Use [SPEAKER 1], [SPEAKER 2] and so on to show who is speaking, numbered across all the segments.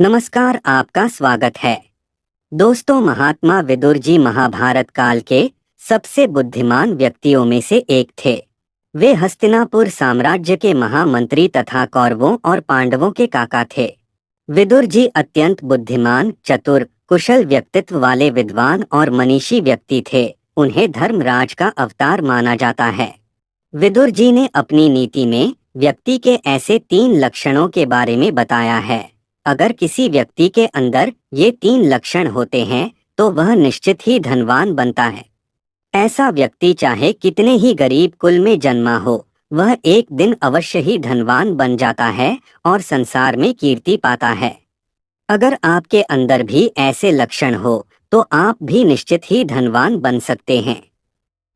[SPEAKER 1] नमस्कार, आपका स्वागत है। दोस्तों, महात्मा विदुर जी महाभारत काल के सबसे बुद्धिमान व्यक्तियों में से एक थे। वे हस्तिनापुर साम्राज्य के महामंत्री तथा कौरवों और पांडवों के काका थे। विदुर जी अत्यंत बुद्धिमान, चतुर, कुशल व्यक्तित्व वाले विद्वान और मनीषी व्यक्ति थे। उन्हें धर्मराज का अवतार माना जाता है। विदुर जी ने अपनी नीति में व्यक्ति के ऐसे 3 लक्षणों के बारे में बताया है। अगर किसी व्यक्ति के अंदर ये 3 लक्षण होते हैं तो वह निश्चित ही धनवान बनता है। ऐसा व्यक्ति चाहे कितने ही गरीब कुल में जन्मा हो, वह एक दिन अवश्य ही धनवान बन जाता है और संसार में कीर्ति पाता है। अगर आपके अंदर भी ऐसे लक्षण हो तो आप भी निश्चित ही धनवान बन सकते हैं।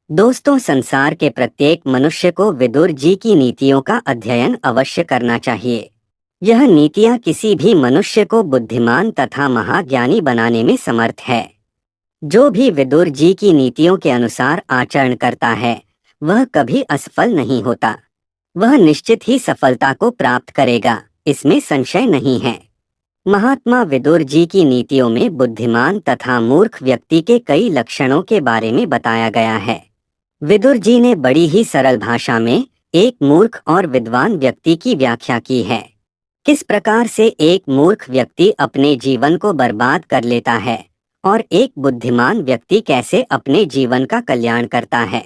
[SPEAKER 1] दोस्तों, संसार के प्रत्येक मनुष्य को विदुर जी की नीतियों का अध्ययन अवश्य करना चाहिए। यह नीतियां किसी भी मनुष्य को बुद्धिमान तथा महाज्ञानी बनाने में समर्थ है। जो भी विदुर जी की नीतियों के अनुसार आचरण करता है वह कभी असफल नहीं होता। वह निश्चित ही सफलता को प्राप्त करेगा, इसमें संशय नहीं है। महात्मा विदुर जी की नीतियों में बुद्धिमान तथा मूर्ख व्यक्ति के कई लक्षणों के बारे में बताया गया है। विदुर जी ने बड़ी ही सरल भाषा में एक मूर्ख और विद्वान व्यक्ति की व्याख्या की है। किस प्रकार से एक मूर्ख व्यक्ति अपने जीवन को बर्बाद कर लेता है और एक बुद्धिमान व्यक्ति कैसे अपने जीवन का कल्याण करता है।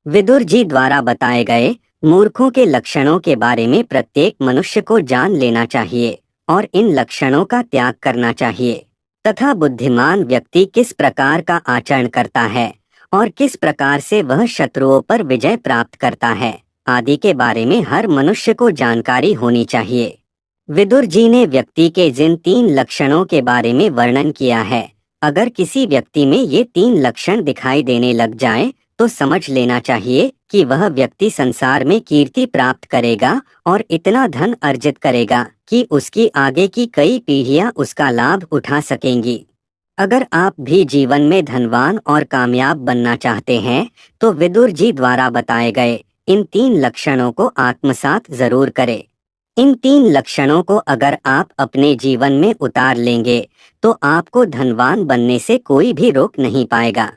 [SPEAKER 1] विदुर जी द्वारा बताए गए मूर्खों के लक्षणों के बारे में प्रत्येक मनुष्य को जान लेना चाहिए और इन लक्षणों का त्याग करना चाहिए, तथा बुद्धिमान व्यक्ति किस प्रकार का आचरण करता है और किस प्रकार से वह शत्रुओं पर विजय प्राप्त करता है आदि के बारे में हर मनुष्य को जानकारी होनी चाहिए। विदुर जी ने व्यक्ति के जिन 3 लक्षणों के बारे में वर्णन किया है, अगर किसी व्यक्ति में ये 3 लक्षण दिखाई देने लग जाएं, तो समझ लेना चाहिए कि वह व्यक्ति संसार में कीर्ति प्राप्त करेगा और इतना धन अर्जित करेगा कि उसकी आगे की कई पीढ़ियां उसका लाभ उठा सकेंगी। अगर आप भी जीवन में धनवान और कामयाब बनना चाहते हैं तो विदुर जी द्वारा बताए गए इन 3 लक्षणों को आत्मसात जरूर करें। इन 3 लक्षणों को अगर आप अपने जीवन में उतार लेंगे तो आपको धनवान बनने से कोई भी रोक नहीं पाएगा।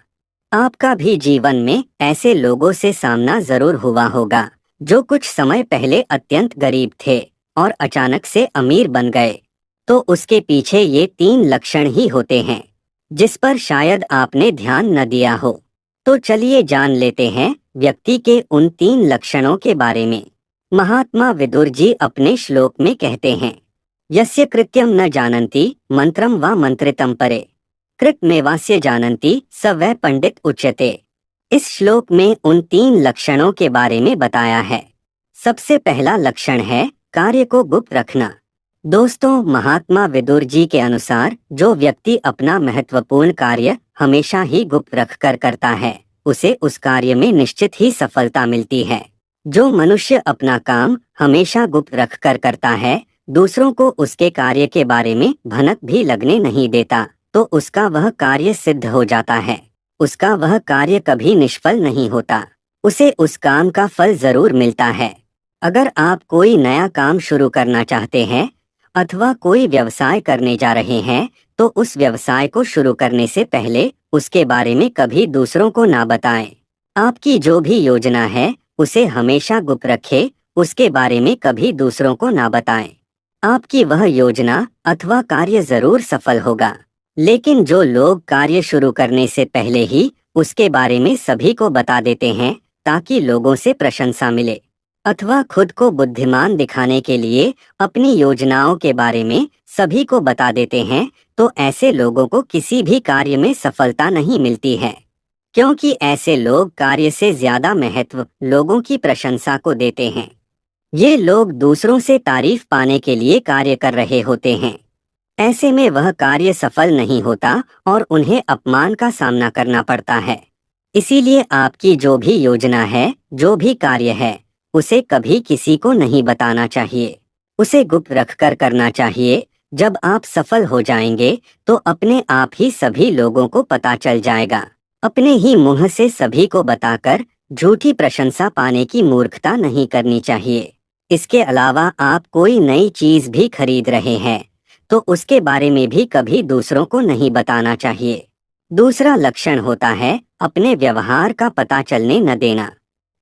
[SPEAKER 1] आपका भी जीवन में ऐसे लोगों से सामना जरूर हुआ होगा जो कुछ समय पहले अत्यंत गरीब थे और अचानक से अमीर बन गए। तो उसके पीछे ये 3 लक्षण ही होते हैं जिस पर शायद आपने ध्यान न दिया हो। तो चलिए जान लेते हैं व्यक्ति के उन 3 लक्षणों के बारे में। महात्मा विदुर जी अपने श्लोक में कहते हैं, यस्य कृत्यम न जानन्ति मंत्रम व मंत्रितम परे कृतमेवास्य जानन्ति स वै पंडित उच्यते। इस श्लोक में उन 3 लक्षणों के बारे में बताया है। सबसे पहला लक्षण है कार्य को गुप्त रखना। दोस्तों, महात्मा विदुर जी के अनुसार जो व्यक्ति अपना महत्वपूर्ण कार्य हमेशा ही गुप्त रखकर करता है उसे उस कार्य में निश्चित ही सफलता मिलती है। जो मनुष्य अपना काम हमेशा गुप्त रखकर करता है, दूसरों को उसके कार्य के बारे में भनक भी लगने नहीं देता, तो उसका वह कार्य सिद्ध हो जाता है। उसका वह कार्य कभी निष्फल नहीं होता, उसे उस काम का फल जरूर मिलता है। अगर आप कोई नया काम शुरू करना चाहते हैं अथवा कोई व्यवसाय करने जा रहे हैं तो उस व्यवसाय को शुरू करने से पहले उसके बारे में कभी दूसरों को ना बताएं। आपकी जो भी योजना है उसे हमेशा गुप्त रखें, उसके बारे में कभी दूसरों को ना बताएं। आपकी वह योजना अथवा कार्य जरूर सफल होगा। लेकिन जो लोग कार्य शुरू करने से पहले ही उसके बारे में सभी को बता देते हैं ताकि लोगों से प्रशंसा मिले, अथवा खुद को बुद्धिमान दिखाने के लिए अपनी योजनाओं के बारे में सभी को बता देते हैं, तो ऐसे लोगों को किसी भी कार्य में सफलता नहीं मिलती है, क्योंकि ऐसे लोग कार्य से ज्यादा महत्व लोगों की प्रशंसा को देते हैं। ये लोग दूसरों से तारीफ पाने के लिए कार्य कर रहे होते हैं। ऐसे में वह कार्य सफल नहीं होता और उन्हें अपमान का सामना करना पड़ता है। इसीलिए आपकी जो भी योजना है, जो भी कार्य है, उसे कभी किसी को नहीं बताना चाहिए, उसे गुप्त रखकर करना चाहिए। जब आप सफल हो जाएंगे तो अपने आप ही सभी लोगों को पता चल जाएगा। अपने ही मुंह से सभी को बताकर झूठी प्रशंसा पाने की मूर्खता नहीं करनी चाहिए। इसके अलावा आप कोई नई चीज भी खरीद रहे हैं तो उसके बारे में भी कभी दूसरों को नहीं बताना चाहिए। दूसरा लक्षण होता है अपने व्यवहार का पता चलने न देना।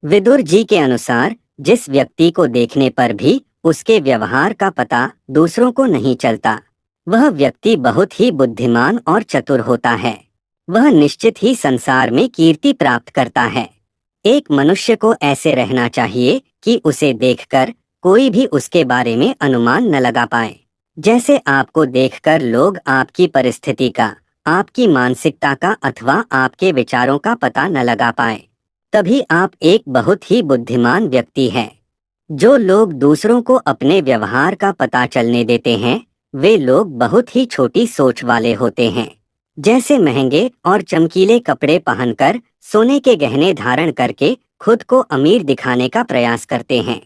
[SPEAKER 1] विदुर जी के अनुसार जिस व्यक्ति को देखने पर भी उसके व्यवहार का पता दूसरों को नहीं चलता, वह व्यक्ति बहुत ही बुद्धिमान और चतुर होता है। वह निश्चित ही संसार में कीर्ति प्राप्त करता है। एक मनुष्य को ऐसे रहना चाहिए कि उसे देखकर कोई भी उसके बारे में अनुमान न लगा पाए। जैसे आपको देखकर लोग आपकी परिस्थिति का, आपकी मानसिकता का अथवा आपके विचारों का पता न लगा पाए, तभी आप एक बहुत ही बुद्धिमान व्यक्ति हैं। जो लोग दूसरों को अपने व्यवहार का पता चलने देते हैं, वे लोग बहुत ही छोटी सोच वाले होते हैं। जैसे महंगे और चमकीले कपड़े पहनकर, सोने के गहने धारण करके खुद को अमीर दिखाने का प्रयास करते हैं,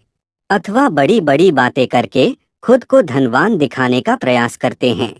[SPEAKER 1] अथवा बड़ी बड़ी बातें करके खुद को धनवान दिखाने का प्रयास करते हैं।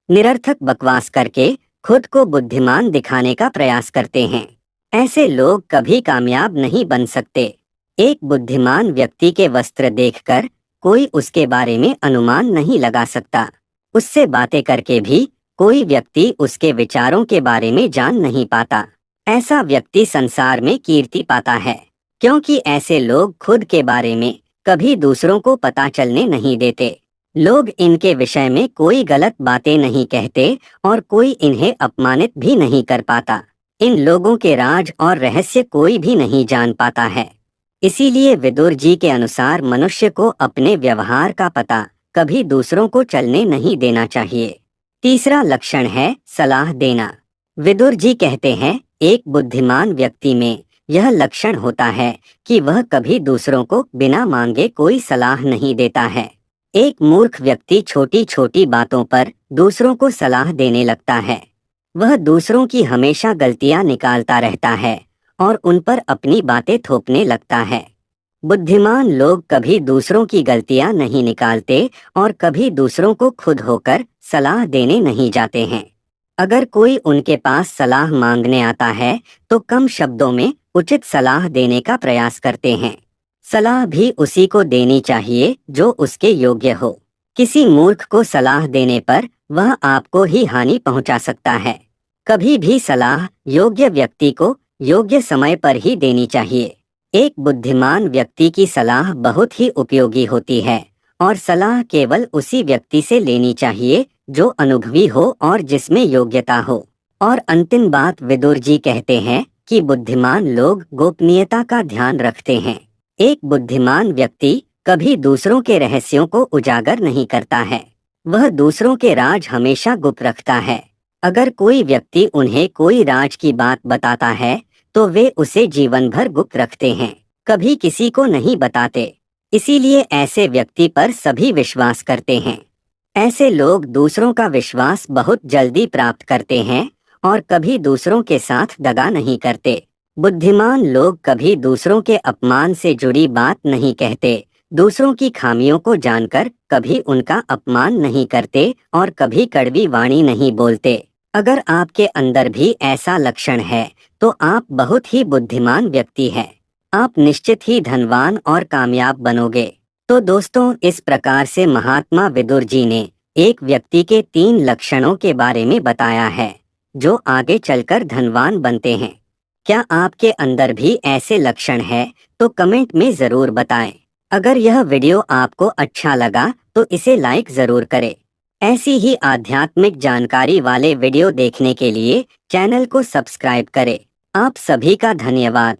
[SPEAKER 1] निरर्थक बकवास करके खुद को बुद्धिमान दिखाने का प्रयास करते हैं। ऐसे लोग कभी कामयाब नहीं बन सकते। एक बुद्धिमान व्यक्ति के वस्त्र देखकर कोई उसके बारे में अनुमान नहीं लगा सकता। उससे बातें करके भी कोई व्यक्ति उसके विचारों के बारे में जान नहीं पाता। ऐसा व्यक्ति संसार में कीर्ति पाता है, क्योंकि ऐसे लोग खुद के बारे में कभी दूसरों को पता चलने नहीं देते। लोग इनके विषय में कोई गलत बातें नहीं कहते और कोई इन्हें अपमानित भी नहीं कर पाता। इन लोगों के राज और रहस्य कोई भी नहीं जान पाता है। इसीलिए विदुर जी के अनुसार मनुष्य को अपने व्यवहार का पता कभी दूसरों को चलने नहीं देना चाहिए। तीसरा लक्षण है सलाह देना। विदुर जी कहते हैं एक बुद्धिमान व्यक्ति में यह लक्षण होता है कि वह कभी दूसरों को बिना मांगे कोई सलाह नहीं देता है। एक मूर्ख व्यक्ति छोटी छोटी बातों पर दूसरों को सलाह देने लगता है। वह दूसरों की हमेशा गलतियां निकालता रहता है और उन पर अपनी बातें थोपने लगता है। बुद्धिमान लोग कभी दूसरों की गलतियां नहीं निकालते और कभी दूसरों को खुद होकर सलाह देने नहीं जाते हैं। अगर कोई उनके पास सलाह मांगने आता है तो कम शब्दों में उचित सलाह देने का प्रयास करते हैं। सलाह भी उसी को देनी चाहिए जो उसके योग्य हो। किसी मूर्ख को सलाह देने पर वह आपको ही हानि पहुंचा सकता है। कभी भी सलाह योग्य व्यक्ति को योग्य समय पर ही देनी चाहिए। एक बुद्धिमान व्यक्ति की सलाह बहुत ही उपयोगी होती है और सलाह केवल उसी व्यक्ति से लेनी चाहिए जो अनुभवी हो और जिसमें योग्यता हो। और अंतिम बात विदुर जी कहते हैं कि बुद्धिमान लोग गोपनीयता का ध्यान रखते हैं। एक बुद्धिमान व्यक्ति कभी दूसरों के रहस्यों को उजागर नहीं करता है। वह दूसरों के राज हमेशा गुप्त रखता है। अगर कोई व्यक्ति उन्हें कोई राज की बात बताता है तो वे उसे जीवन भर गुप्त रखते हैं, कभी किसी को नहीं बताते। इसीलिए ऐसे व्यक्ति पर सभी विश्वास करते हैं। ऐसे लोग दूसरों का विश्वास बहुत जल्दी प्राप्त करते हैं और कभी दूसरों के साथ दगा नहीं करते। बुद्धिमान लोग कभी दूसरों के अपमान से जुड़ी बात नहीं कहते, दूसरों की खामियों को जानकर कभी उनका अपमान नहीं करते और कभी कड़वी वाणी नहीं बोलते। अगर आपके अंदर भी ऐसा लक्षण है तो आप बहुत ही बुद्धिमान व्यक्ति हैं। आप निश्चित ही धनवान और कामयाब बनोगे। तो दोस्तों, इस प्रकार से महात्मा विदुर जी ने एक व्यक्ति के 3 लक्षणों के बारे में बताया है जो आगे चलकर धनवान बनते हैं। क्या आपके अंदर भी ऐसे लक्षण हैं तो कमेंट में जरूर बताएं। अगर यह वीडियो आपको अच्छा लगा तो इसे लाइक जरूर करें। ऐसी ही आध्यात्मिक जानकारी वाले वीडियो देखने के लिए चैनल को सब्सक्राइब करें। आप सभी का धन्यवाद।